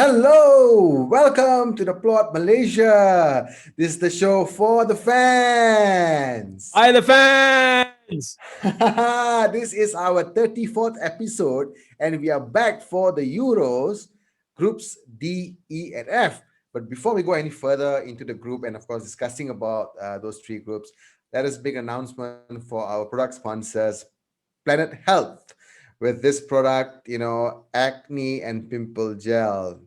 Hello, welcome to the Plot Malaysia. This is the show for the fans. Hi, the fans. This is our 34th episode, and we are back for the Euros groups D, E, and F. But before we go any further into the group and, of course, discussing about those three groups, let us make an announcement for our product sponsors, Planet Health, with this product, acne and pimple gel,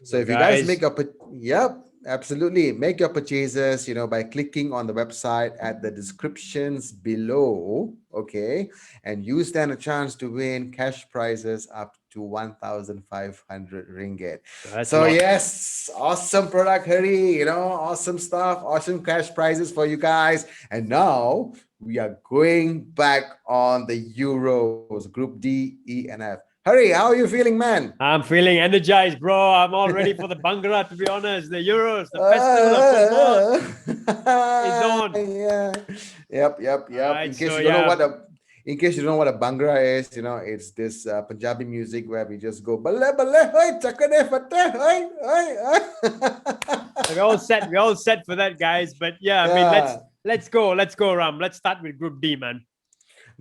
So Go, if you guys guys. make a, yep, absolutely, make your purchases, by clicking on the website at the descriptions below, okay, and you stand a chance to win cash prizes up to 1,500 ringgit. That's a So lot. yes, awesome product, Hari, awesome stuff, awesome cash prizes for you guys. And now we are going back on the Euros, Group D, E, and F. Hurry, how are you feeling, man? I'm feeling energized, bro. I'm all ready for the Bhangra, to be honest. The Euros, the festival of football is on. Yeah. Yep. All right, In case so you don't know yeah. what a Bhangra is, it's this Punjabi music where we just go bale bale hoy chakade fateh hoy We're all set. We're all set for that, guys. But yeah, I mean, let's go, Ram. Let's start with Group D, man.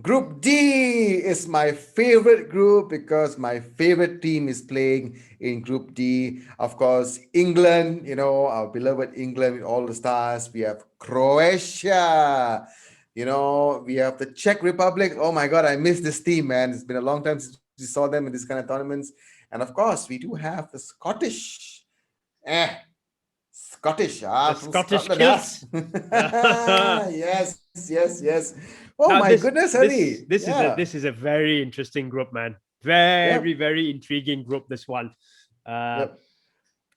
Group D is my favorite group because my favorite team is playing in Group D. Of course, England, our beloved England with all the stars. We have Croatia. We have the Czech Republic. Oh my God, I miss this team, man. It's been a long time since we saw them in these kind of tournaments. And of course, we do have the Scottish. Scottish. The From Scottish Scotland. kilts. Yes. Oh Now, my goodness, Harry. This is a very interesting group, man. Very intriguing group. This one. Yeah,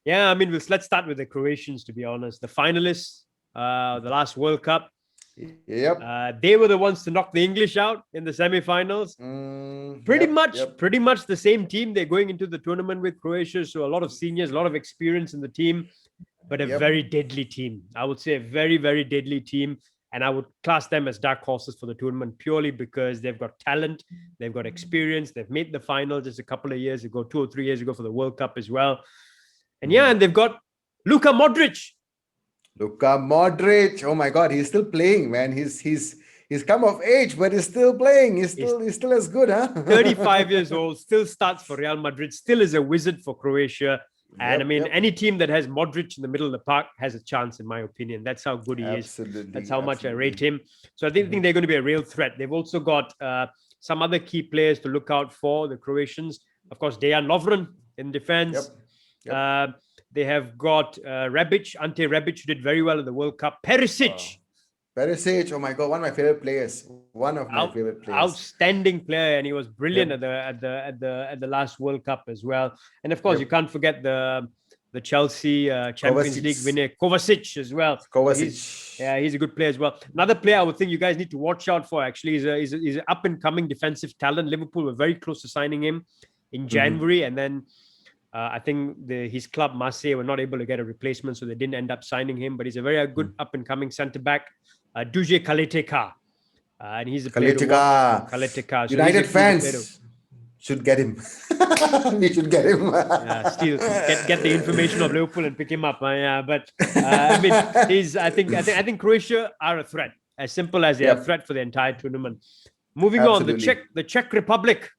I mean, let's start with the Croatians. To be honest, the finalists, the last World Cup. Yep. They were the ones to knock the English out in the semi-finals. Pretty much the same team they're going into the tournament with, Croatia. So a lot of seniors, a lot of experience in the team, but a very deadly team. I would say a very deadly team. And I would class them as dark horses for the tournament purely because they've got talent, they've got experience, they've made the final just a couple of years ago, 2 or 3 years ago for the World Cup as well. And and they've got Luka Modric. Oh my God, he's still playing, man. He's come of age, but he's still playing. He's still as good, huh? 35 years old, still starts for Real Madrid, still is a wizard for Croatia. And I mean, any team that has Modric in the middle of the park has a chance, in my opinion. That's how good he is. That's how much I rate him. So I think they're going to be a real threat. They've also got some other key players to look out for, the Croatians. Of course, Dejan Lovren in defense. They have got Ante Rebic, who did very well in the World Cup. Perisic. Oh my God, one of my favorite players. Outstanding player, and he was brilliant at the last World Cup as well. And of course, you can't forget the Chelsea Champions League winner Kovacic as well. He's a good player as well. Another player I would think you guys need to watch out for actually is an up and coming defensive talent. Liverpool were very close to signing him in January, and then I think his club Marseille were not able to get a replacement, so they didn't end up signing him. But he's a very good up and coming centre back. Duje Kaleteka. And he's a player Kaleteka. United fans should get him. We should get him. Still get the information of Liverpool and pick him up. But I mean, I think Croatia are a threat. As simple as they are a threat for the entire tournament. Moving on, the Czech Republic.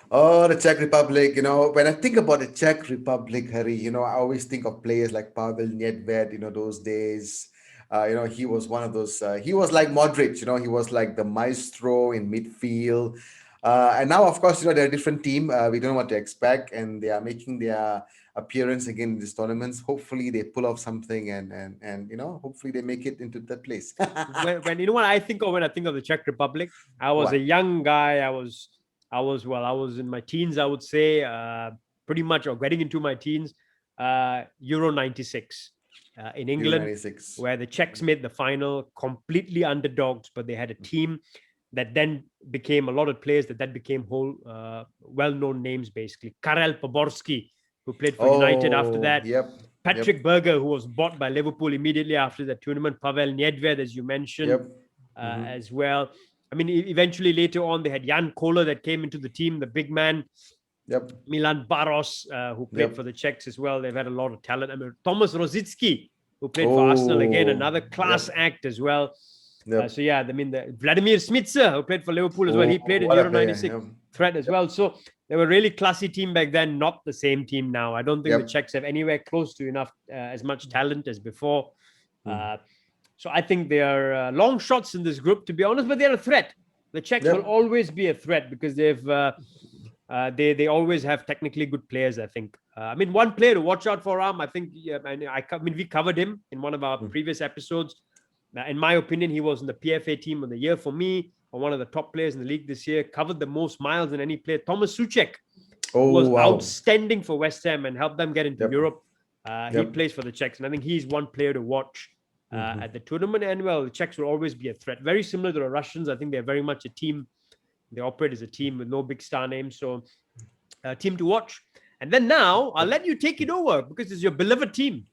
Oh, the Czech Republic. When I think about the Czech Republic, Harry, I always think of players like Pavel Nedved. Those days. He was one of those. He was like Modric. He was like the maestro in midfield. And now, of course, they're a different team. We don't know what to expect, and they are making their appearance again in these tournaments. Hopefully, they pull off something, and hopefully they make it into that place. when what I think of when I think of the Czech Republic, I was a young guy. I was in my teens, I would say, pretty much, or getting into my teens. Euro 96. In England, where the Czechs made the final, completely underdogs, but they had a team that then became a lot of players that became whole well-known names, basically. Karel Poborský, who played for United after that. Patrick Berger, who was bought by Liverpool immediately after the tournament. Pavel Nedved, as you mentioned, as well. I mean, eventually later on, they had Jan Koller that came into the team, the big man. Yep. Milan Baros, who played for Yep. the Czechs as well. They've had a lot of talent. I mean, Thomas Rosicki, who played for Arsenal, again, Oh. another class Yep. act as well. Yep. So yeah, I mean, Vladimir Smitsa, who played for Liverpool as well, Oh, he played in what a Euro player. 96 Yep. threat as Yep. well. So they were a really classy team back then, not the same team now. I don't think the Yep. Czechs have anywhere close to enough as much talent as before. So I think they are long shots in this group, to be honest, but they're a threat. The Czechs will Yep. always be a threat because they always have technically good players. I think. I mean, one player to watch out for, I think. I mean, we covered him in one of our previous episodes. In my opinion, he was in the PFA team of the year for me, or one of the top players in the league this year. Covered the most miles in any player. Thomas Suchek, who Oh, was wow. outstanding for West Ham and helped them get into Yep. Europe. He Yep. plays for the Czechs, and I think he's one player to watch at the tournament. And well, the Czechs will always be a threat. Very similar to the Russians. I think they're very much a team. They operate as a team with no big star names. So a team to watch. And then now I'll let you take it over because it's your beloved team.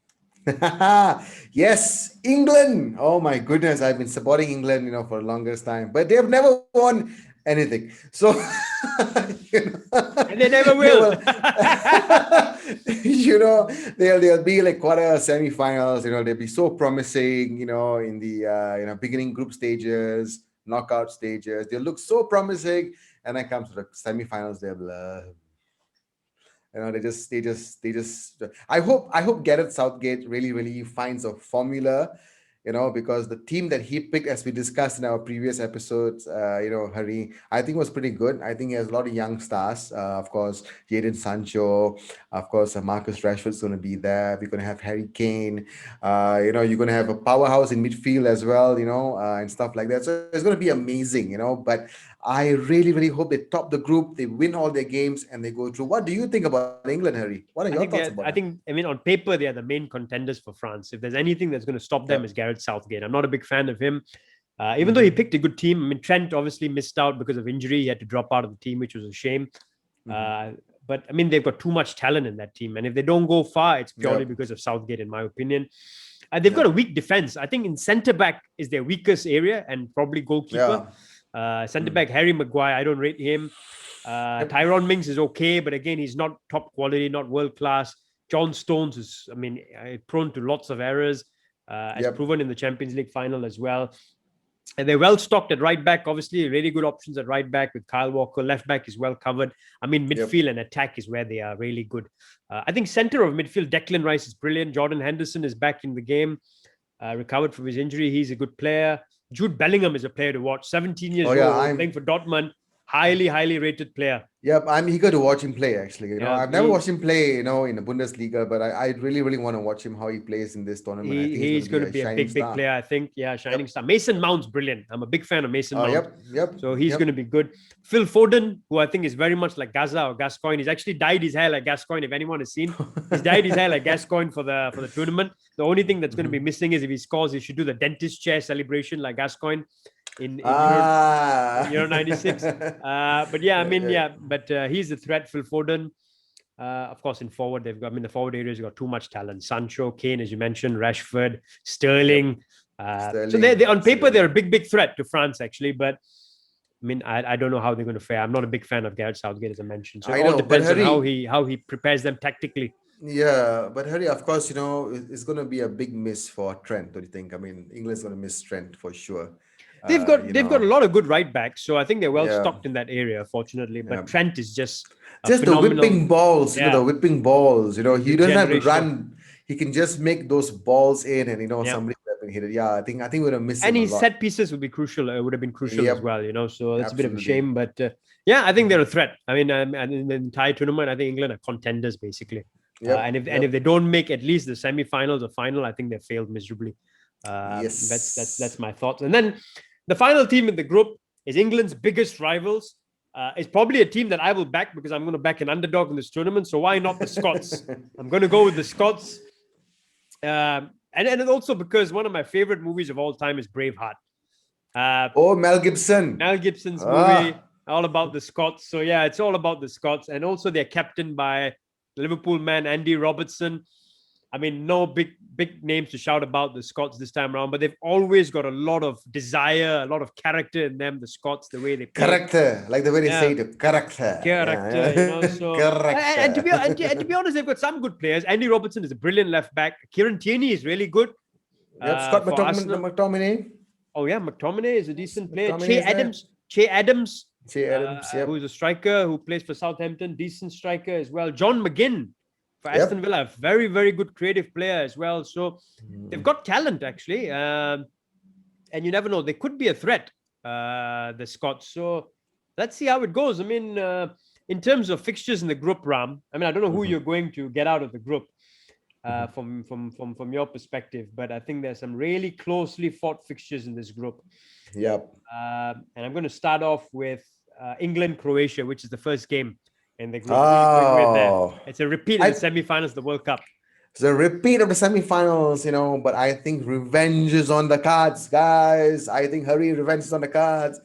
Yes, England. Oh my goodness, I've been supporting England, for the longest time, but they have never won anything. So, And they never they will. they'll be like quarter, semi-finals. They'll be so promising. In the beginning group stages, knockout stages, they look so promising, and then comes to the semi-finals, they'll. They just. I hope Gareth Southgate really finds a formula, because the team that he picked, as we discussed in our previous episodes, Hari, I think was pretty good. I think he has a lot of young stars. Of course, Jadon Sancho, of course, Marcus Rashford's going to be there. We're going to have Harry Kane. You're going to have a powerhouse in midfield as well. And stuff like that. So it's going to be amazing. But I really hope they top the group, they win all their games, and they go through. What do you think about England, Harry? What are your thoughts about that? I mean, on paper, they are the main contenders for France. If there's anything that's going to stop them, is Gareth Southgate. I'm not a big fan of him. Even though he picked a good team. I mean, Trent obviously missed out because of injury. He had to drop out of the team, which was a shame. But I mean, they've got too much talent in that team. And if they don't go far, it's purely because of Southgate, in my opinion. They've got a weak defense. I think in centre back is their weakest area, and probably goalkeeper. Centre back Harry Maguire, I don't rate him. Tyrone Mings is okay, but again, he's not top quality, not world class. John Stones is, I mean, prone to lots of errors, as proven in the Champions League final as well. And they're well stocked at right back, obviously, really good options at right back with Kyle Walker. Left back is well covered. I mean, midfield and attack is where they are really good. I think center of midfield, Declan Rice is brilliant. Jordan Henderson is back in the game, recovered from his injury. He's a good player. Jude Bellingham is a player to watch. 17 years old, playing for Dortmund. Highly rated player. Yep, I'm eager to watch him play, actually. I've never watched him play, in the Bundesliga, but I really want to watch him, how he plays in this tournament. I think He's going to be a big player, I think. Yeah, shining star. Mason Mount's brilliant. I'm a big fan of Mason Mount. So he's going to be good. Phil Foden, who I think is very much like Gaza or Gascoigne. He's actually dyed his hair like Gascoigne, if anyone has seen. He's dyed his hair like Gascoigne for the tournament. The only thing that's going to be missing is if he scores, he should do the dentist chair celebration like Gascoigne in Euro 96. But yeah, I mean, but he's the threat, Phil Foden. Of course, in forward, the forward areas got too much talent. Sancho, Kane, as you mentioned, Rashford, Sterling. So they on paper, they're a big threat to France, actually. But I mean, I don't know how they're going to fare. I'm not a big fan of Gareth Southgate, as I mentioned. So it all depends on how he prepares them tactically. Yeah, but Harry, of course, it's going to be a big miss for Trent, don't you think? I mean, England's going to miss Trent for sure. They've got a lot of good right backs, so I think they're well stocked in that area, fortunately. But Trent is just the whipping balls, the whipping balls. He doesn't have to run. He can just make those balls in, and somebody would have been hit it. Yeah, I think we're gonna miss him. And his set pieces would be crucial. Would have been crucial as well. So that's a bit of a shame. But I think they're a threat. I mean, and in the entire tournament, I think England are contenders basically. And if they don't make at least the semi-finals or final, I think they failed miserably. That's my thoughts. And then the final team in the group is England's biggest rivals. It's probably a team that I will back because I'm going to back an underdog in this tournament. So why not the Scots? I'm going to go with the Scots. And also because one of my favorite movies of all time is Braveheart. Mel Gibson. Mel Gibson's movie, all about the Scots. So yeah, it's all about the Scots. And also they're captained by Liverpool man Andy Robertson. I mean, no big names to shout about the Scots this time around, but they've always got a lot of desire, a lot of character in them. The Scots, the way they play, Character, like the way they say yeah, it, character. character, you know. Yeah. So Character. and to be honest, they've got some good players. Andy Robertson is a brilliant left back. Kieran Tierney is really good Yep, Scott for Arsenal. McTominay. Oh yeah, McTominay is a decent player. McTominay is Che Adams, Che Adams, yep. who's a striker who plays for Southampton, decent striker as well. John McGinn for Yep. Aston Villa, very, very good creative player as well. So they've got talent actually, and you never know, they could be a threat, the Scots. So let's see how it goes. I mean, in terms of fixtures in the group, Ram, I mean, I don't know who you're going to get out of the group from your perspective, but I think there's some really closely fought fixtures in this group. Yep. And I'm going to start off with England, Croatia, which is the first game in the group. Oh, it's a repeat of the semi-finals of the World Cup. it's a repeat of the semi-finals, you know, but I think revenge is on the cards, guys. I think revenge is on the cards.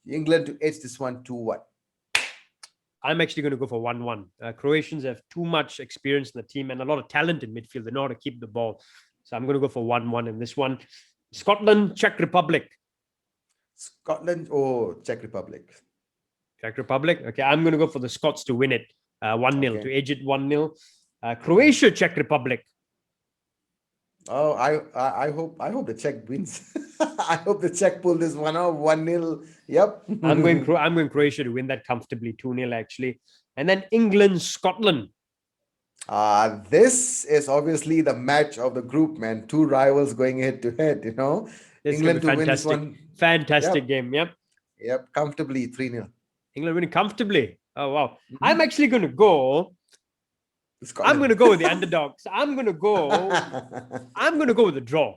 England to edge this one 2-1. I'm actually going to go for 1-1. Croatians have too much experience in the team and a lot of talent in midfield. They know how to keep the ball. So I'm going to go for 1-1 in this one. Scotland, Czech Republic. Scotland or Czech Republic? Czech Republic. Okay, I'm going to go for the Scots to win it. 1-0, Okay. to edge it 1-0. Croatia, Czech Republic. Oh, I hope the Czech wins. I hope the Czech pull this one out 1-0. Yep. I'm going Croatia to win that comfortably, 2-0 actually. And then England, Scotland. This is obviously the match of the group, man. Two rivals going head to head, you know. This England to win this fantastic. one. Fantastic Yep. game. Yep. Yep, comfortably 3-0. England winning comfortably. Oh wow. I'm actually going to go. Scotland. I'm going to go with the underdogs. I'm going to go with the draw.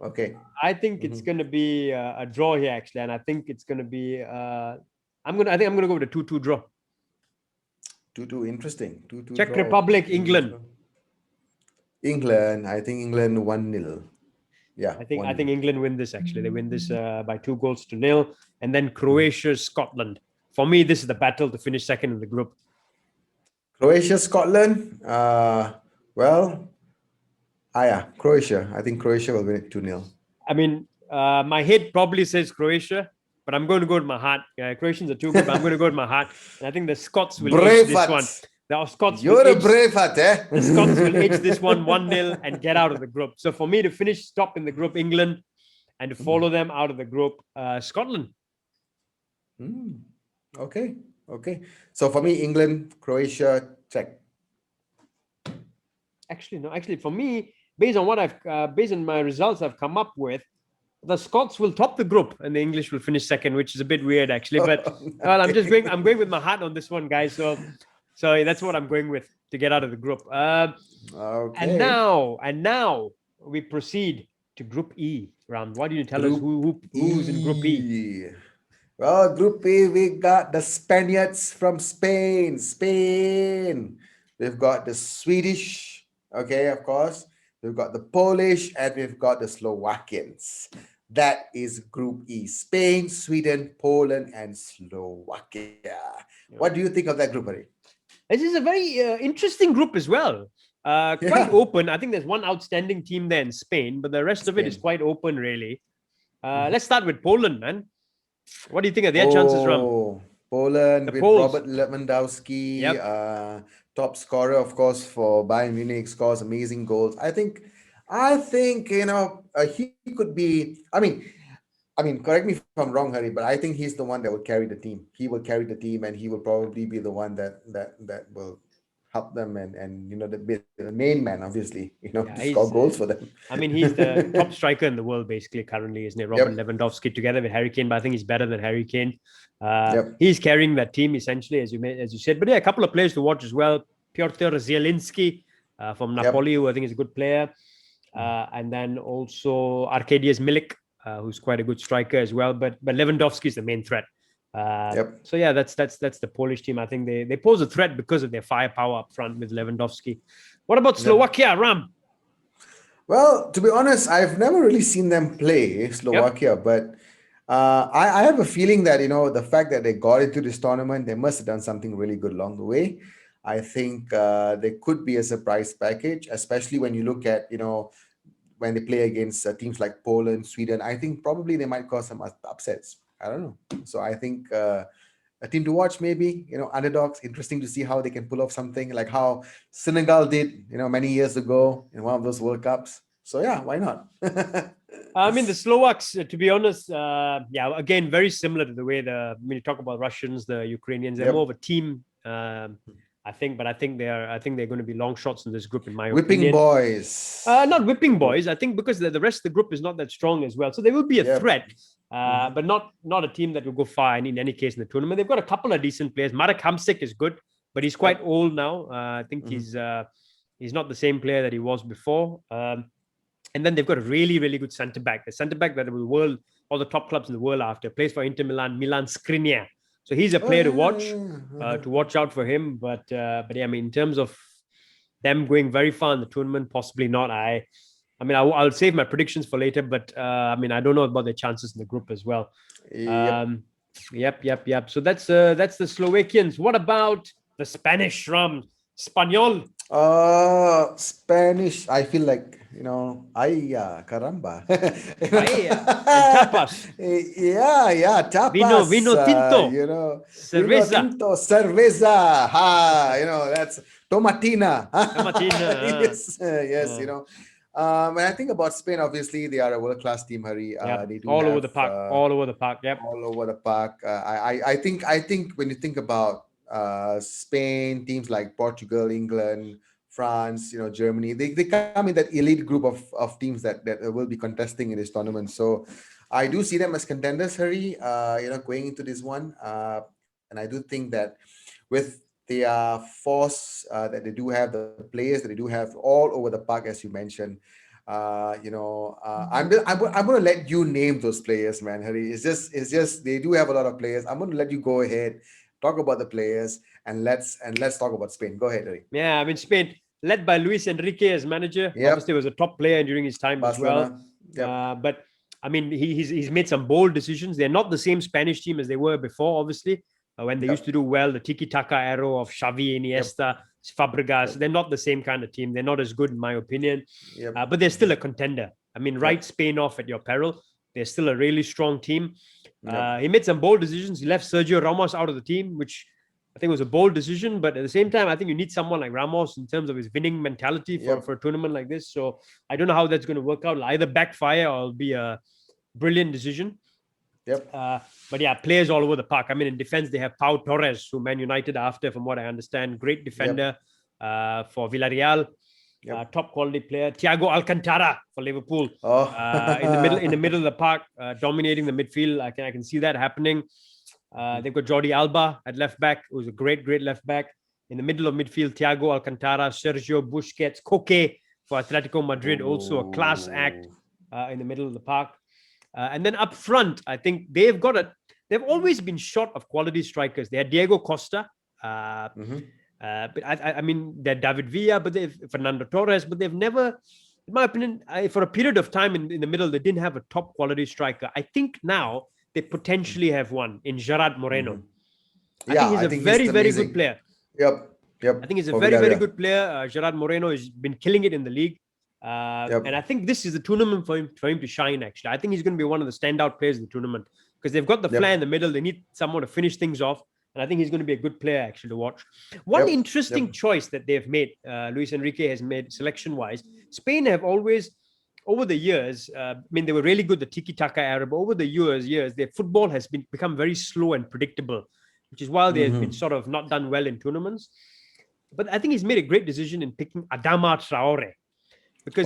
Okay. I think it's going to be a draw here actually, and I think it's going to be. I'm going to go with a 2-2 draw. 2-2, interesting. 2-2 Czech draw. Republic, England. England, I think England 1-0. Yeah. I think England win this actually. They win this by 2-0. And then Croatia, Scotland. For me, this is the battle to finish second in the group. Croatia, Scotland. Croatia. I think Croatia will win it 2-0. I mean, my head probably says Croatia, but I'm going to go with my heart. Croatians are too good, but I'm going to go with my heart. And I think the Scots will edge this one. The Scots You're a brave heart, eh? The Scots will edge this one 1-0 and get out of the group. So for me to finish top in the group, England, and to follow them out of the group, Scotland. Okay. So for me, England, Croatia, Czech. Actually, for me, based on my results I've come up with, the Scots will top the group and the English will finish second, which is a bit weird actually. But well, I'm going with my heart on this one, guys. So that's what I'm going with to get out of the group. Okay. And now we proceed to Group E. Ram, why do you tell us who's in Group E? Well, Group E, we got the Spaniards from Spain. We've got the Swedish, okay, of course. We've got the Polish and we've got the Slovakians. That is Group E. Spain, Sweden, Poland, and Slovakia. What do you think of that group, Hari? This is a very interesting group as well. Quite open. I think there's one outstanding team there in Spain, but the rest of it is quite open, really. Let's start with Poland, man. What do you think of their chances, Ram? Poland with Poles. Robert Lewandowski, top scorer, of course, for Bayern Munich, scores amazing goals. I think he could be. I mean, correct me if I'm wrong, Hari, but I think he's the one that will carry the team. He will carry the team, and he will probably be the one that will help them and the main man, obviously, to score goals for them. I mean, he's the top striker in the world, basically, currently, isn't it? Robert Lewandowski together with Harry Kane, but I think he's better than Harry Kane. He's carrying that team, essentially, as you said. But yeah, a couple of players to watch as well. Piotr Zielinski from Napoli, who I think is a good player. And then also Arkadiusz Milik, who's quite a good striker as well. But Lewandowski is the main threat. So yeah, that's the Polish team. I think they pose a threat because of their firepower up front with Lewandowski. What about Slovakia, Ram? Well, to be honest, I've never really seen them play Slovakia, but I have a feeling that the fact that they got into this tournament, they must have done something really good along the way. I think there could be a surprise package, especially when you look at, when they play against teams like Poland, Sweden. I think probably they might cause some upsets. I don't know. So I think a team to watch, maybe, underdogs. Interesting to see how they can pull off something like how Senegal did, many years ago in one of those World Cups. So yeah, why not? I mean, the Slovaks, to be honest, yeah, again, very similar to the way when you talk about Russians, the Ukrainians, they're more Yep. of a team. I think, but I think they're going to be long shots in this group, in my Whipping opinion. boys. Not whipping boys. I think because the rest of the group is not that strong as well, so they will be a Yep. threat, but not a team that will go far in any case in the tournament. They've got a couple of decent players. Marek Hamsik is good, but he's quite old now. I think he's not the same player that he was before. And then they've got a really, really good centre back. The centre back that the world, all the top clubs in the world after, plays for Inter Milan, Milan Skriniar. So he's a Oh player yeah. to watch out for him. But yeah, I mean, in terms of them going very far in the tournament, possibly not. I'll save my predictions for later, but I mean, I don't know about their chances in the group as well. Yep. Yep. So that's the Slovakians. What about the Spanish rum? Spaniol. Spanish. I feel like, ay, caramba. Paella and tapas. Yeah, tapas. Vino tinto. Vino Cerveza. tinto, cerveza. That's tomatina. Tomatina. Yes. When I think about Spain, obviously they are a world-class team, Harry. Yeah, They do all over have the park. All over the park. Yep. all over the park. I think when you think about Spain, teams like Portugal, England, France, Germany, they come in that elite group of teams that will be contesting in this tournament. So I do see them as contenders, Harry. Going into this one, and I do think that with their force that they do have, the players that they do have all over the park, as you mentioned. I'm going to let you name those players, man, Harry. It's just they do have a lot of players. I'm going to let you go ahead, talk about the players, and let's talk about Spain. Go ahead, Harry. Yeah, I mean, Spain, led by Luis Enrique as manager, Yep. obviously was a top player during his time as well. Barcelona. Yep. But I mean, he's made some bold decisions. They're not the same Spanish team as they were before, obviously, when they used to do well, the tiki-taka era of Xavi, Iniesta, Fabregas. They're not the same kind of team. They're not as good, in my opinion. Yep. But they're still a contender. I mean, write Spain off at your peril. They're still a really strong team. He made some bold decisions. He left Sergio Ramos out of the team, which I think was a bold decision. But at the same time, I think you need someone like Ramos in terms of his winning mentality for a tournament like this. So I don't know how that's going to work out. It'll either backfire or it'll be a brilliant decision. Yep. But yeah, players all over the park. I mean, in defense, they have Pau Torres, who Man United after, from what I understand, great defender for Villarreal. Top quality player. Thiago Alcantara for Liverpool. In the middle of the park, dominating the midfield. I can see that happening. They've got Jordi Alba at left back, who's a great left back. In the middle of midfield, Thiago Alcantara, Sergio Busquets, Koke for Atletico Madrid, also a class act in the middle of the park. And then up front, I think they've always been short of quality strikers. They had Diego Costa. But I mean, they're David Villa, but they've Fernando Torres, but they've never, in my opinion, for a period of time in the middle, they didn't have a top quality striker. I think now they potentially have one in Gerard Moreno. I think he's a very, very good player. Yep. I think he's a very, very good player. Gerard Moreno has been killing it in the league. And I think this is the tournament for him to shine, actually. I think he's going to be one of the standout players in the tournament because they've got the flair in the middle. They need someone to finish things off. And I think he's going to be a good player, actually, to watch. One interesting choice that they've made, Luis Enrique has made selection-wise, Spain have always, over the years, I mean, they were really good, the tiki-taka era, but over the years, their football has become very slow and predictable, which is why they've been sort of not done well in tournaments. But I think he's made a great decision in picking Adama Traore. Because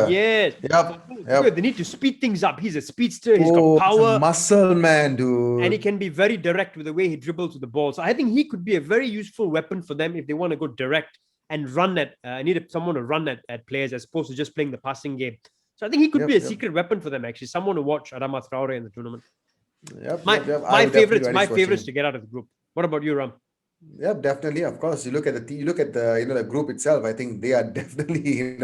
yes, they need to speed things up. He's a speedster. He's got power, he's a muscle man, dude, and he can be very direct with the way he dribbles with the ball. So I think he could be a very useful weapon for them if they want to go direct and run at. Need someone to run at players as opposed to just playing the passing game. So I think he could be a secret weapon for them. Actually, someone to watch Adama Traore in the tournament. My favorites to get out of the group. What about you, Ram? Yeah, definitely. Of course, you look at the group itself. I think they are definitely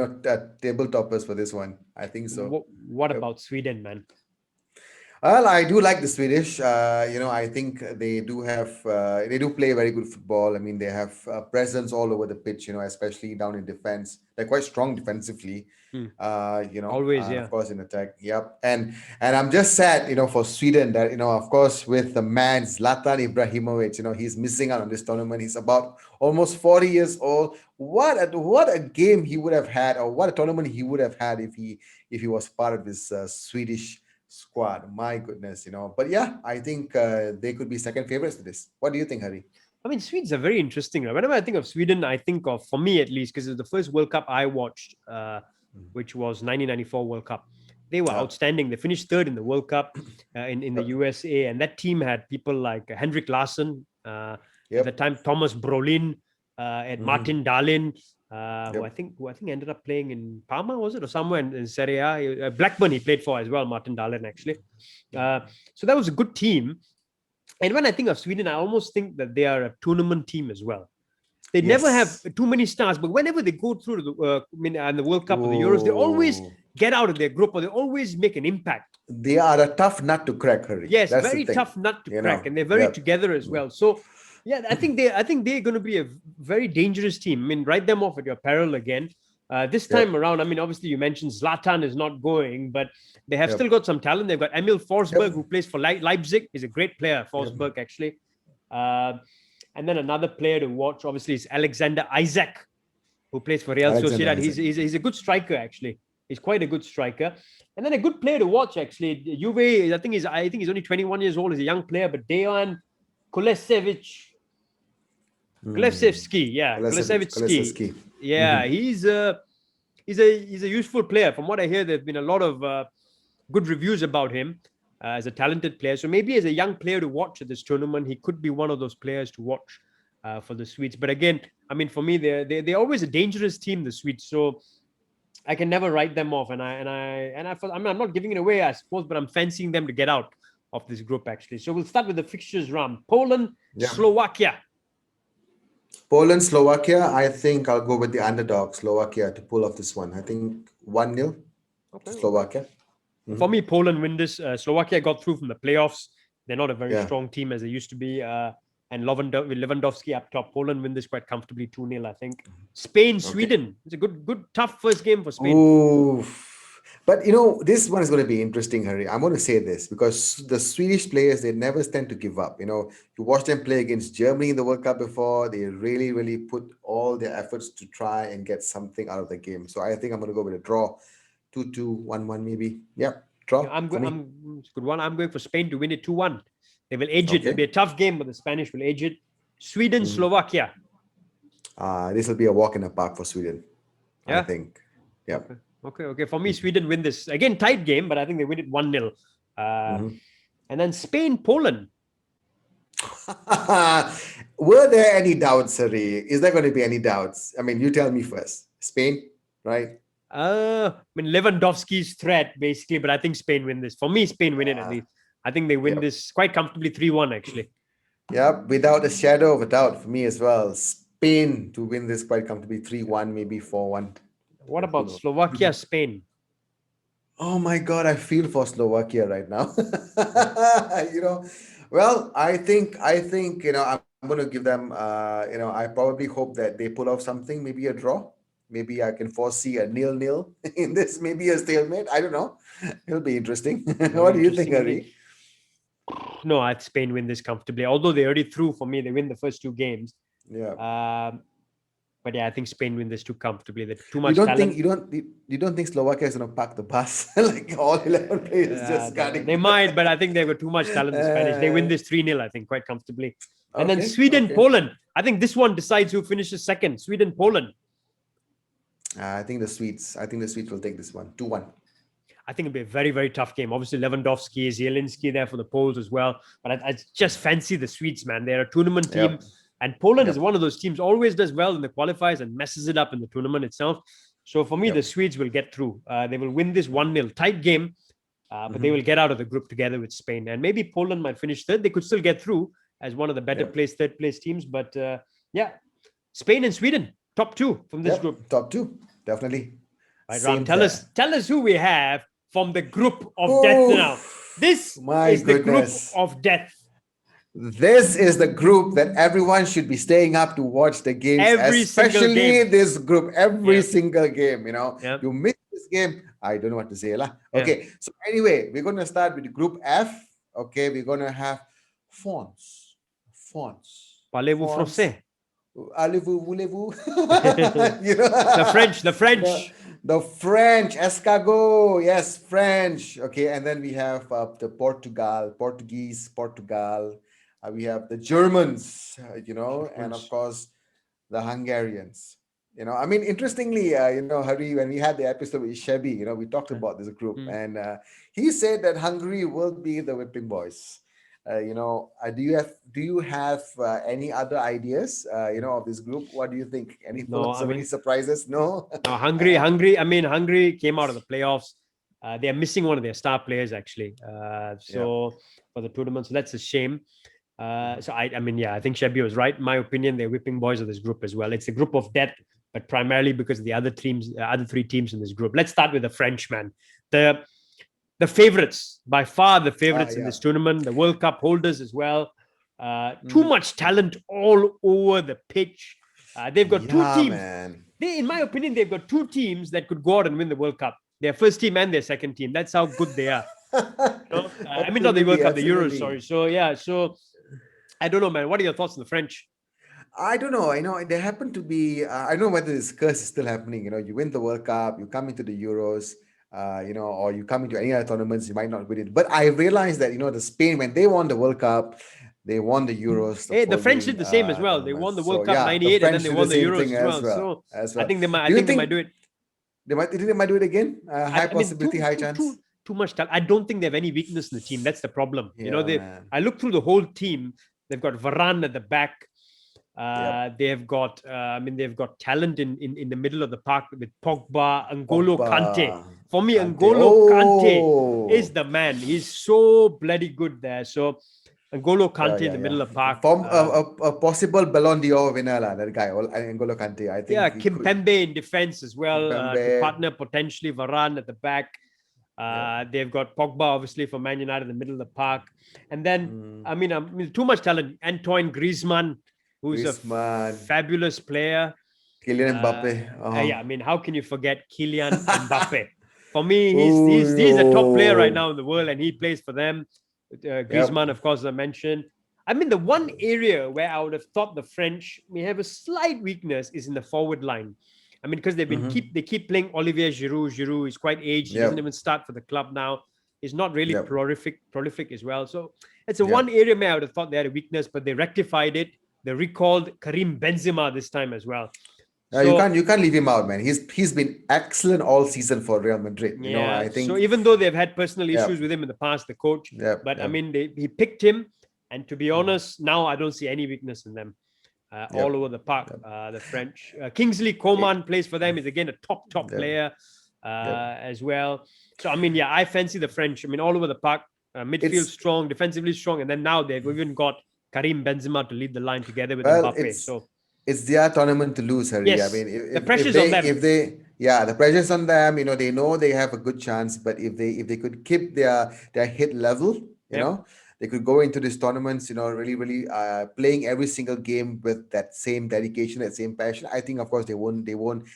table toppers for this one. I think so. What about Sweden, man? Well, I do like the Swedish. I think they do play very good football. I mean, they have presence all over the pitch. Especially down in defense. They're quite strong defensively. Hmm. Always, And of yeah. course in attack. Yep. And I'm just sad, for Sweden that of course with the man Zlatan Ibrahimovic, he's missing out on this tournament. He's about almost 40 years old. What a game he would have had, or what a tournament he would have had if he was part of this Swedish squad. My goodness. But yeah, I think they could be second favorites to this. What do you think, Hari? I mean, Swedes are very interesting. Right? Whenever I think of Sweden, I think of, for me at least, because it's the first World Cup I watched, which was 1994 World Cup. They were Yep. outstanding. They finished third in the World Cup in the Yep. USA, and that team had people like Henrik Larsson, at the Yep. time Thomas Brolin, and Hmm. Martin Dahlin, who I Yep. think ended up playing in Parma, was it, or somewhere in Serie A. Blackburn he played for as well, Martin Dahlin actually. So that was a good team. And when I think of Sweden, I almost think that they are a tournament team as well. They never have Yes. too many stars, but whenever they go through and the World Cup or the Euros, they always Oh, get out of their group, or they always make an impact. they are a tough nut to crack, Hari. Yes, That's the very thing. tough nut to crack, and they're very Yep. together as well. So, yeah, I think they're going to be a very dangerous team. I mean, write them off at your peril again. This time Yep. around, I mean, obviously you mentioned Zlatan is not going, but they have still Yep. got some talent. They've got Emil Forsberg, Yep. who plays for Leipzig. He's a great player, Yep. Forsberg actually. Uh, and then another player to watch, obviously, is Alexander Isaac, who plays for Real Alexander Sociedad. Isaac. He's a good striker actually. He's quite a good striker. And then a good player to watch actually. Juve, I think he's only 21 years old. He's a young player, but Dejan Kulesevic, Hmm. Kulesevsky, yeah, Kulesevsky. Kolesevsky. Yeah, Hmm. he's a useful player. From what I hear, there've been a lot of good reviews about him as a talented player. So maybe as a young player to watch at this tournament, he could be one of those players to watch for the Swedes. But again, I mean, for me, they're always a dangerous team, the Swedes. So I can never write them off. I mean, I'm not giving it away, I suppose, but I'm fancying them to get out of this group actually. So we'll start with the fixtures round: Poland, Yeah. Slovakia. Poland, Slovakia. I think I'll go with the underdog, Slovakia, to pull off this one. I think 1-0 to Okay, okay. Slovakia. For Hmm. me, Poland win this. Slovakia got through from the playoffs. They're not a very Yeah. strong team as they used to be. And Lewandowski up top. Poland win this quite comfortably, 2-0, I think. Spain, Okay. Sweden. It's a good, tough first game for Spain. Ooh. But this one is going to be interesting, Harry. I'm going to say this because the Swedish players, they never tend to give up. You watch them play against Germany in the World Cup before, they really, really put all their efforts to try and get something out of the game. So I think I'm going to go with a draw, 2-2, 1-1 maybe. Yep, Yeah, draw for me. it's a good one. I'm going for Spain to win it 2-1. They will edge it. It'll Okay. be a tough game, but the Spanish will edge it. Sweden, Mhm. Slovakia. This will be a walk in the park for Sweden, I Yeah. think. Yep. Okay. For me, Sweden win this. Again, tight game, but I think they win it 1-0. Mhm. And then Spain, Poland. Were there any doubts, Harry? Is there going to be any doubts? I mean, you tell me first. Spain, right? I mean, Lewandowski's threat, basically, but I think Spain win this. For me, Spain win it at Uh, least. I think they win yep. this quite comfortably 3-1, actually. Yep. Without a shadow of a doubt for me as well. Spain to win this quite comfortably 3-1, maybe 4-1. What Who about knows? Slovakia, Spain? Oh my God, I feel for Slovakia right now. you know, well, I think, I'm going to give them, I probably hope that they pull off something, maybe a draw. Maybe I can foresee a nil-nil in this, maybe a stalemate. I don't know. It'll be interesting. Very What do you think, interesting indeed. Ari? No, I Spain win this comfortably. Although they already threw for me, they win the first two games. Yeah. But yeah, I think Spain win this too comfortably. They're too You much don't think talent. you don't think Slovakia is gonna park the bus like all 11 players just They guarding? might, but I think they've got too much talent, the Spanish. They win Uh, this 3-0, I think, quite comfortably. And then okay, Sweden, okay. Poland. I think this one decides who finishes second. Sweden, Poland. I think the Swedes will take this one. 2-1. I think it'll be a very, very tough game. Obviously, Lewandowski, Zielinski there for the Poles as well. But I just fancy the Swedes, man. They're a tournament team. Yep. And Poland is Yep. one of those teams, always does well in the qualifiers and messes it up in the tournament itself. So for me, the Yep. Swedes will get through. They will win this 1-0. Tight game, but they will get out of the group together with Spain. And maybe Poland might finish third. They could still get through as one of the better Yep. placed third place teams. But yeah, Spain and Sweden, top two from this group. Yep. Top two. Definitely. Right, Ram, Same tell there. us who we have from the group of death Oh, now. This My is the group goodness. of death. This is the group that everyone should be staying up to watch the games, Every single especially game. this group, every Yeah. single game. You know, Yeah. you miss this game, I don't know what to say. Lah. Yeah. Okay, so anyway, we're going to start with Group F. Okay, we're going to have France. France. Parlez-vous France. français? Allez-vous, voulez-vous? You The French, the the, French. the French, escargot, yes, French. Okay, and then we have the Portugal. We have the Germans, and of course the Hungarians. I mean, interestingly, Hari, when we had the episode with Shebi, we talked about this group, Mm. and he said that Hungary will be the whipping boys. Do you have any other ideas, of this group? What do you think? Any No, thoughts I or any mean, surprises? No. no, Hungary. I mean, Hungary came out of the playoffs. They are missing one of their star players actually. Yeah. So for the tournament, so that's a shame. So I mean, yeah, I think Shebi was right. In my opinion, they're whipping boys of this group as well. It's a group of death, but primarily because of the other three teams in this group. Let's start with the French, man. The favorites, by far the favorites in Yeah. this tournament, the World Cup holders as well. Too much talent all over the pitch. They've got two teams. Man. In my opinion, they've got two teams that could go out and win the World Cup. Their first team and their second team. That's how good they are. I mean, not the World Cup, the Euros, sorry. So, yeah, I don't know, man. What are your thoughts on the French? I don't know. I know there happen to be. I don't know whether this curse is still happening. You win the World Cup, you come into the Euros, or you come into any other tournaments, you might not win it. But I realized that the Spain, when they won the World Cup, they won the Euros. Hey, the French did the same as well. They won the World Cup '98 and then they won the Euros as well. So I think they might. They might do it. They might do it again. High possibility, high chance. Too much talent. I don't think they have any weakness in the team. That's the problem. Yeah, I look through the whole team. They've got Varane at the back. They've got they've got talent in the middle of the park with Pogba, N'Golo Kante. For me, N'Golo Kante is the man. He's so bloody good there. So N'Golo Kante in the middle of the park. From a possible Ballon d'Or winner, that guy, N'Golo Kante. I think. Yeah, Kimpembe in defense as well. To partner potentially Varane at the back. They've got Pogba, obviously, for Man United in the middle of the park. And then, I mean, too much talent. Antoine Griezmann, who's a fabulous player. Kylian Mbappe. Yeah, I mean, how can you forget Kylian Mbappe? For me, he's a top player right now in the world, and he plays for them. Griezmann, of course, as I mentioned. I mean, the one area where I would have thought the French may have a slight weakness is in the forward line. I mean, because they keep playing Olivier Giroud. Giroud is quite aged. He doesn't even start for the club now. He's not really prolific as well. So it's one area where I would have thought they had a weakness, but they rectified it. They recalled Karim Benzema this time as well. You can't leave him out, man. He's been excellent all season for Real Madrid. I think so. Even though they've had personal issues with him in the past, the coach, but I mean, he picked him, and to be honest, now I don't see any weakness in them. All over the park, the French. Kingsley Coman plays for them. Is again a top player as well. So I mean, I fancy the French. I mean, all over the park, midfield strong, defensively strong, and then now they've even got Karim Benzema to lead the line together with Mbappe. So it's their tournament to lose, Harry. Yes, I mean, the pressure's on them. The pressure's on them. They know they have a good chance, but if they could keep their hit level, they could go into these tournaments, really playing every single game with that same dedication, that same passion. I think, of course, they will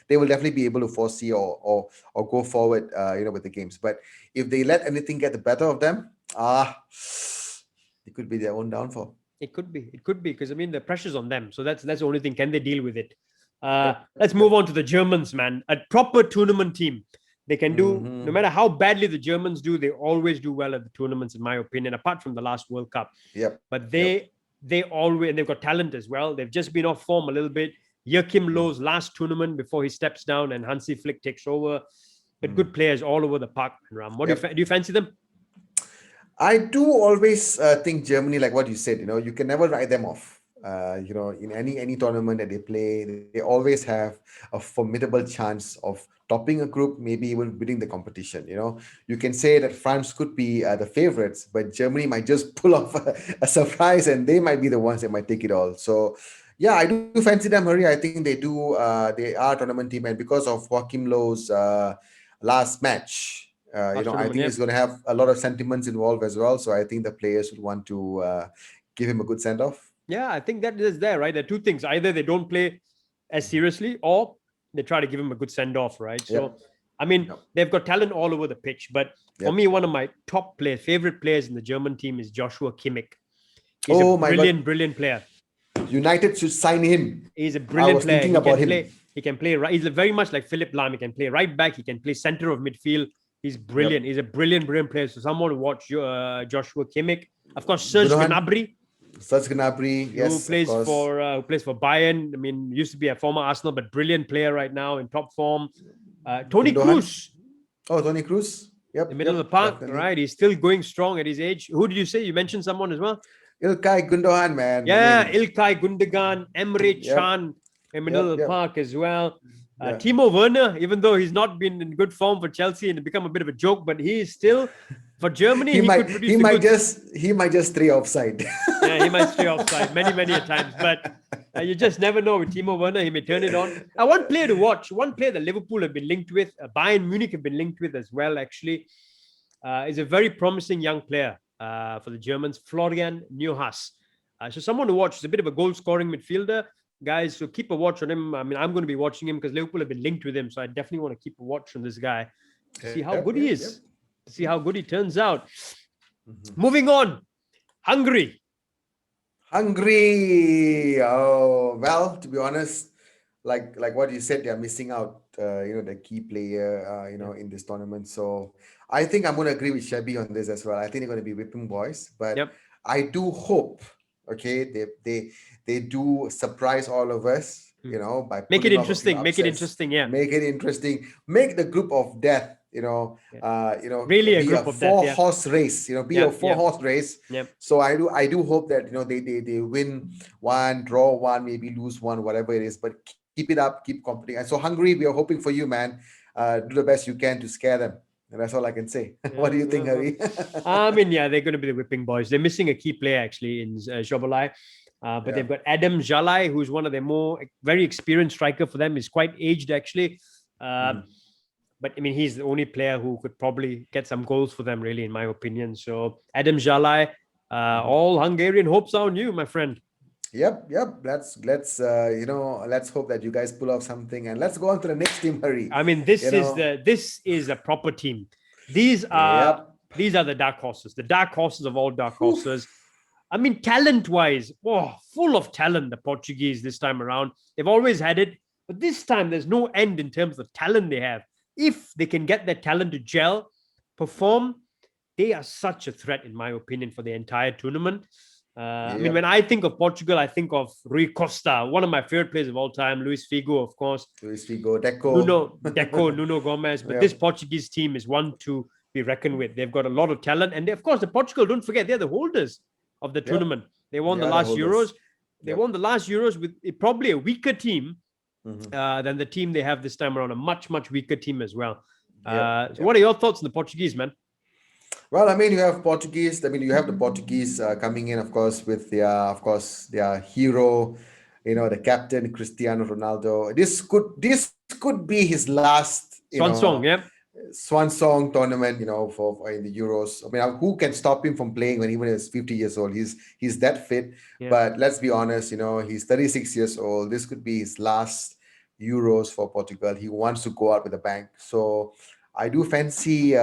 definitely be able to foresee or go forward, with the games. But if they let anything get the better of them, it could be their own downfall. It could be because I mean the pressure's on them. So that's the only thing. Can they deal with it? Let's move on to the Germans, man. A proper tournament team. They can do, no matter how badly the Germans do, they always do well at the tournaments, in my opinion, apart from the last World Cup. But they've got talent as well. They've just been off form a little bit. Joachim Löw's last tournament before he steps down and Hansi Flick takes over. But good players all over the park, Ram. Do you fancy them? I do always think Germany, like what you said, you can never write them off. In any tournament that they play, they always have a formidable chance of topping a group, maybe even winning the competition. You can say that France could be the favorites, but Germany might just pull off a surprise, and they might be the ones that might take it all. So, yeah, I do fancy them, Harry. I think they do. They are a tournament team, and because of Joachim Löw's last match, I tournament, think yeah. it's going to have a lot of sentiments involved as well. So I think the players would want to give him a good send off. Yeah, I think that is there, right? There are two things. Either they don't play as seriously or they try to give him a good send off, right? So, Yep. I mean, Yep. they've got talent all over the pitch. But for Yep. me, one of my top players, favorite players in the German team is Joshua Kimmich. He's a Oh my God. brilliant player. United should sign him. He's a I brilliant was player. thinking about him. He can play right. He's very much like Philip Lahm. He can play right back. He can play center of midfield. He's brilliant. Yep. He's a brilliant player. So someone to watch Joshua Kimmich. Of course, Serge Gundogan, Gnabry, Serge Gnabry, yes, who plays of course. for Bayern. I mean, used to be a former Arsenal, but brilliant player right now in top form. Tony Gundogan. Kroos, Oh, Tony Kroos. Yep. the middle of the park, right? He's still going strong at his age. Who did you say? You mentioned someone as well. Ilkay Gundogan, man. Yeah, I mean, Ilkay Gundogan, Emre yep. Can, in middle of the Yep. park as well. Yeah. Timo Werner, even though he's not been in good form for Chelsea and become a bit of a joke, but he is still for Germany. He might could produce he might just stray offside. Yeah, he might stray offside many a times, but you just never know with Timo Werner. He may turn it on. One player to watch, one player that Liverpool have been linked with, Bayern Munich have been linked with as well, actually, is a very promising young player for the Germans, Florian Neuhaus. So someone to watch. He's a bit of a goal-scoring midfielder, guys. So keep a watch on him. I mean, I'm going to be watching him because Liverpool have been linked with him. So I definitely want to keep a watch on this guy to see how good he is, to see how good he turns out. Moving on, Hungary. Oh, well, to be honest, like what you said, they're missing out, the key player, in this tournament. So I think I'm going to agree with Shabby on this as well. I think they're going to be whipping boys, but I do hope, okay, they do surprise all of us, by make it pulling off a few interesting. Make it upsets. interesting, yeah. Make it interesting. Make the group of death, really a be group a of death, yeah. four-horse race, be a four-horse race. Yep. So I do hope that they win one, draw one, maybe lose one, whatever it is. But keep it up, keep competing. And so Hungary, we are hoping for you, man. Do the best you can to scare them. And that's all I can say. What do you think, Harry? I mean, yeah, they're going to be the whipping boys. They're missing a key player actually in Szoboszlai. But they've got Adam Jalai, who's one of their very experienced striker for them. He's quite aged actually. But I mean, he's the only player who could probably get some goals for them, really, in my opinion. So Adam Jalai, all Hungarian hopes are on you, my friend. Yep. Let's hope that you guys pull off something, and let's go on to the next team, Harry. I mean, this is a proper team. These are the dark horses, the dark horses of all dark horses. I mean, talent-wise, full of talent, the Portuguese this time around. They've always had it, but this time there's no end in terms of talent they have. If they can get their talent to gel, perform, they are such a threat, in my opinion, for the entire tournament. I mean, when I think of Portugal, I think of Rui Costa, one of my favorite players of all time, Luis Figo, of course. Luis Figo, Deco, Nuno Gomes. But this Portuguese team is one to be reckoned with. They've got a lot of talent. And of course, the Portugal, don't forget, they're the holders of the tournament. They won the last Euros. They won the last Euros with probably a weaker team than the team they have this time around, a much weaker team as well. So what are your thoughts on the Portuguese, man? Well, I mean, you have Portuguese. I mean, you have the Portuguese coming in, of course, with their hero, the captain Cristiano Ronaldo. This could be his last swan song tournament, for in the Euros. I mean, who can stop him from playing when even he's 50 years old? He's that fit. But let's be honest, he's 36 years old. This could be his last Euros for Portugal. He wants to go out with a bang. So I do fancy,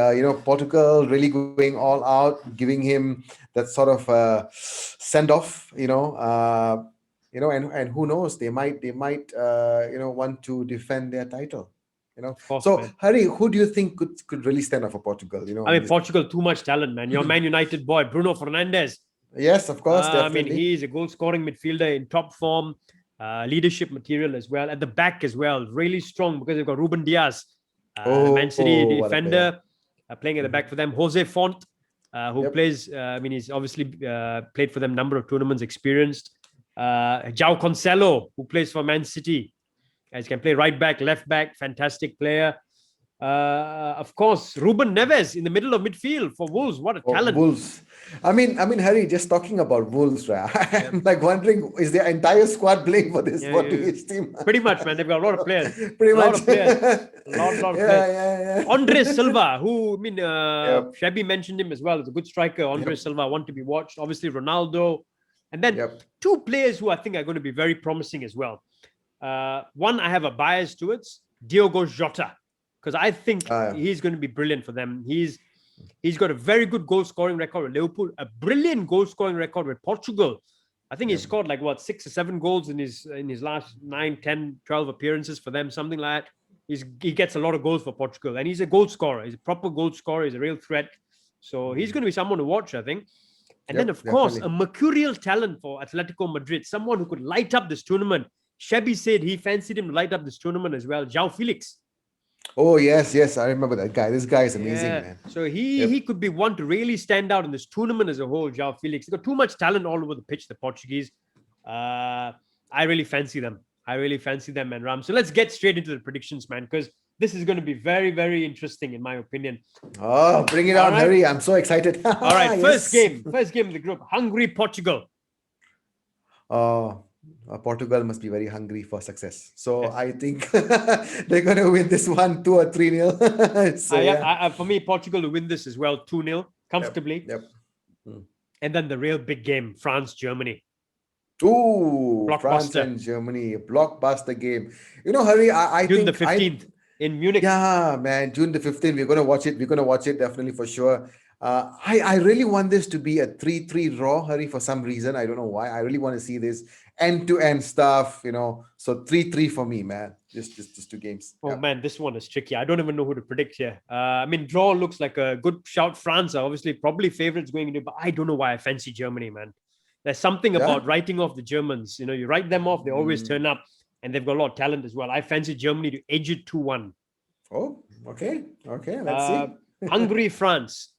Portugal really going all out, giving him that sort of send off, and who knows, they might want to defend their title. So man. Harry, who do you think could really stand up for Portugal? I mean, Portugal, too much talent, man. Your Man United boy, Bruno Fernandes. Yes, of course. Definitely. I mean, he's a goal-scoring midfielder in top form, leadership material as well. At the back as well, really strong because they've got Ruben Diaz, Man City defender, playing at the back for them. Jose Font, who plays. I mean, he's obviously played for them, number of tournaments, experienced. João Cancelo, who plays for Man City. Guys can play right back, left back, fantastic player. Of course, Ruben Neves in the middle of midfield for Wolves. What a Oh, talent! Wolves. I mean, Harry, just talking about Wolves, right? Yeah, I'm like wondering, is their entire squad playing for this yeah, yeah. Portuguese team? Pretty much, man. They've got a lot of players. Pretty A lot much. of players. A lot of players. Yeah, Andres yeah. Silva, who Yep, Shabby mentioned him as well. He's a good striker. Andres yep, Silva, one to be watched. Obviously, Ronaldo, and then yep. two players who I think are going to be very promising as well. One I have a bias towards, Diogo Jota, because I think Uh, he's going to be brilliant for them. He's got a very good goal scoring record with Liverpool, a brilliant goal scoring record with Portugal. I think he yep. scored like what 6 or 7 goals in his last 9, 10, 12 appearances for them, something like that. He gets a lot of goals for Portugal, and he's a goal scorer. He's a proper goal scorer. He's a real threat. So he's going to be someone to watch, I think. And then, Yep, of course, a definitely. mercurial talent for Atletico Madrid, someone who could light up this tournament. Shabby said he fancied him to light up this tournament as well. João Felix. Oh, yes, yes. I remember that guy. This guy is amazing, Yeah. man. So he Yep. he could be one to really stand out in this tournament as a whole, João Felix. They got too much talent all over the pitch, the Portuguese. I really fancy them. I really fancy them, man, Ram. So let's get straight into the predictions, man, because this is going to be very, very interesting, in my opinion. Oh, bring it All on, right. Harry. I'm so excited. All right. First Yes. game. First game of the group. Hungary, Portugal. Oh, Portugal must be very hungry for success. So Yes. I think they're going to win this one 2 or 3 nil. So yeah. For me, Portugal to win this as well, 2-0, Yep. comfortably. Yep. Mm. And then the real big game, France, Germany. Ooh, France Blockbuster. and Germany, blockbuster game. You know, Harry, I June the think I 15th in Munich. yeah, man, June the 15th, we're gonna watch it. We're gonna watch it definitely for sure. I really want this to be a 3-3 draw, Harry, for some reason. I don't know why. I really want to see this end-to-end stuff, you know. So 3-3 for me, man. Just 2 games. Oh Yeah. man, this one is tricky. I don't even know who to predict here. I mean, draw looks like a good shout. France are obviously probably favorites going into, but I don't know why I fancy Germany, man. There's something Yeah. about writing off the Germans. You know, you write them off, they always Mm. turn up, and they've got a lot of talent as well. I fancy Germany to edge it 2-1. Oh, okay. Okay, let's see. Hungary, France.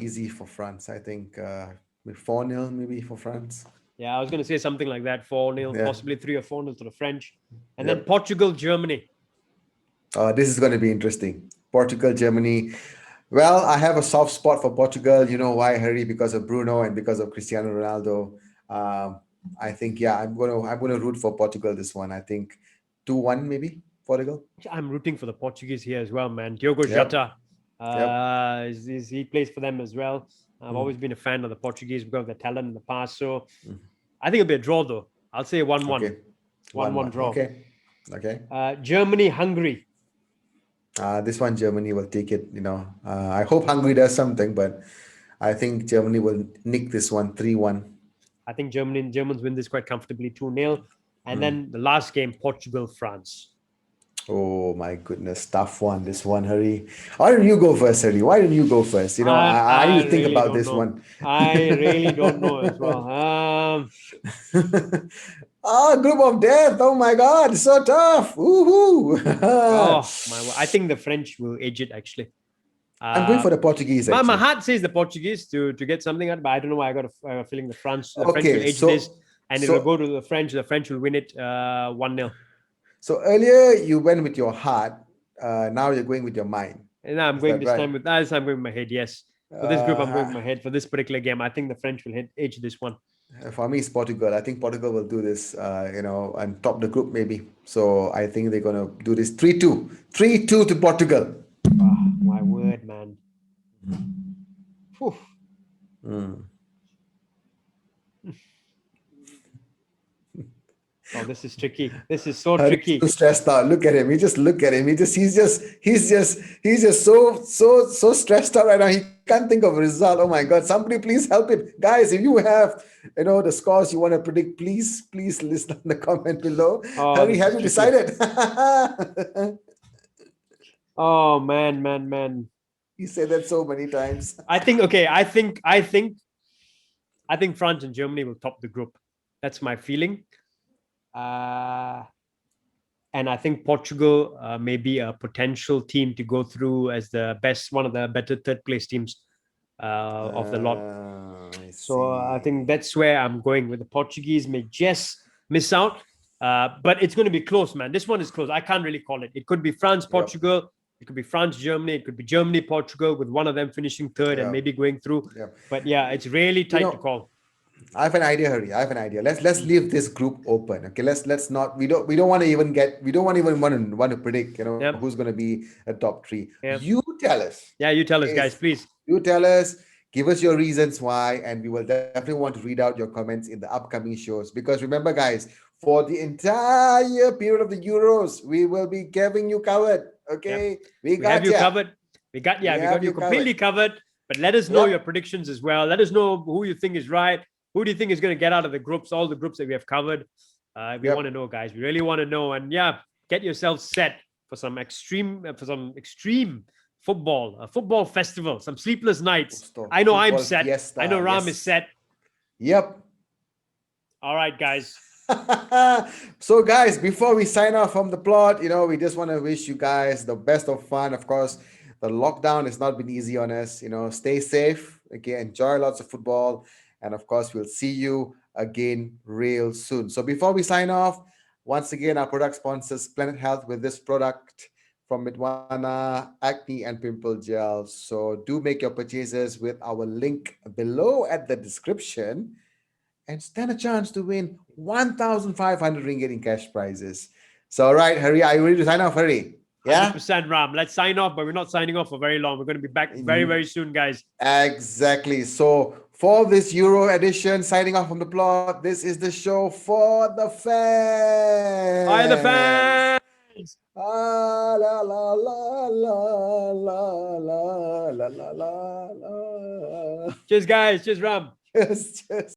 Easy for France, I think. 4-0 maybe for France. Yeah, I was going to say something like that, 4-0, Yeah. possibly 3 or 4-0 to the French. And then Yep. Portugal, Germany. This is going to be interesting. Portugal, Germany. Well, I have a soft spot for Portugal. You know why, Harry? Because of Bruno and because of Cristiano Ronaldo. I think, yeah, I'm gonna root for Portugal this one. I think 2-1 maybe Portugal. I'm rooting for the Portuguese here as well, man. Diogo Yep. Jota, Yep. he plays for them as well. I've Mm. always been a fan of the Portuguese because of their talent in the past. So Mm. I think it'll be a draw, though. I'll say 1-1. Okay. 1-1 1-1. draw. Okay. Okay. Germany, Hungary. This one Germany will take it. You know, I hope Hungary does something, but I think Germany will nick this one 3-1. I think Germans win this quite comfortably, 2-0. And Mm. then the last game, Portugal, France. Oh my goodness, tough one. This one, Harry. Why don't you go first, Harry? Why don't you go first? You know, I need I to think really about don't this know. one. I really don't know as well. Group of death. Oh my God, it's so tough. Woohoo! I think the French will edge it, actually. I'm going for the Portuguese, My actually. heart says the Portuguese to get something out, but I don't know why I got a feeling the French will Okay, edge this, and it'll so go to the French. The French will win it 1-0. so earlier you went with your heart. Now you're going with your mind. And now I'm Is going that this right? time with this time I'm going with my head. Yes, for this group I'm going with Uh, my head. For this particular game, I think the French will edge this one. for me, it's Portugal. I think Portugal will do this, and top the group maybe. So I think they're gonna do this 3-2. 3-2 to Portugal. My word, man. Whew. Mm. Oh, this is tricky. This is so Harry's tricky. too stressed out. Look at him. You just look at him. He's just so stressed out right now. He can't think of a result. Oh my God! Somebody please help him, guys. If you have, the scores you want to predict, please list in the comment below. Oh, Harry, this have is you tricky. decided? Oh man. You said that so many times. I think okay. I think France and Germany will top the group. That's my feeling. And I think Portugal may be a potential team to go through as one of the better third place teams of the lot. I So I see. think that's where I'm going with. The Portuguese may just miss out, But it's going to be close, man. This one is close. I can't really call it. It could be France, Yep. Portugal. It could be France, Germany. It could be Germany, Portugal, with one of them finishing third and Yeah. maybe going through. Yeah. But yeah, it's really You tight to know, call. I have an idea, Harry. I have an idea. Let's leave this group open. Okay. Let's not. We don't want to even get. We don't want even want to predict. Yeah, Who's going to be a top three. yeah, You tell us yeah. You tell us, guys, if please. you tell us. Give us your reasons why, and we will definitely want to read out your comments in the upcoming shows. Because remember, guys, for the entire period of the Euros, we will be giving you covered. Yeah, Okay, we we have got you ya. covered. We got We we have got you you covered. completely covered. But let us know your Yep. predictions as well. Let us know who you think is right. Who do you think is going to get out of the groups? All the groups that we have covered. We want to Yep. know, guys. We really want to know. And yeah, get yourself set for some extreme football, a football festival, some sleepless nights. I know I'm Football set. I know fiesta. Ram is Yes. set. Yep. All right, guys. So guys, before we sign off from the plot, we just want to wish you guys the best of fun. Of course, the lockdown has not been easy on us. Stay safe. Okay, enjoy lots of football, and of course, we'll see you again real soon. So before we sign off, once again, our product sponsors Planet Health with this product from Midwana, acne and pimple gel. So do make your purchases with our link below at the description and stand a chance to win 1,500 ringgit in cash prizes. So, all right, Hari, are you ready to sign off, Hari? Yeah? 100% Ram. Let's sign off, but we're not signing off for very long. We're going to be back very, very soon, guys. Exactly. So, for this Euro edition, signing off from the plot, this is the show for the Hi, the fans. fans. Ah, la, la, la, la, la, la, la, la, la, la. Cheers, guys. Cheers, Ram. Just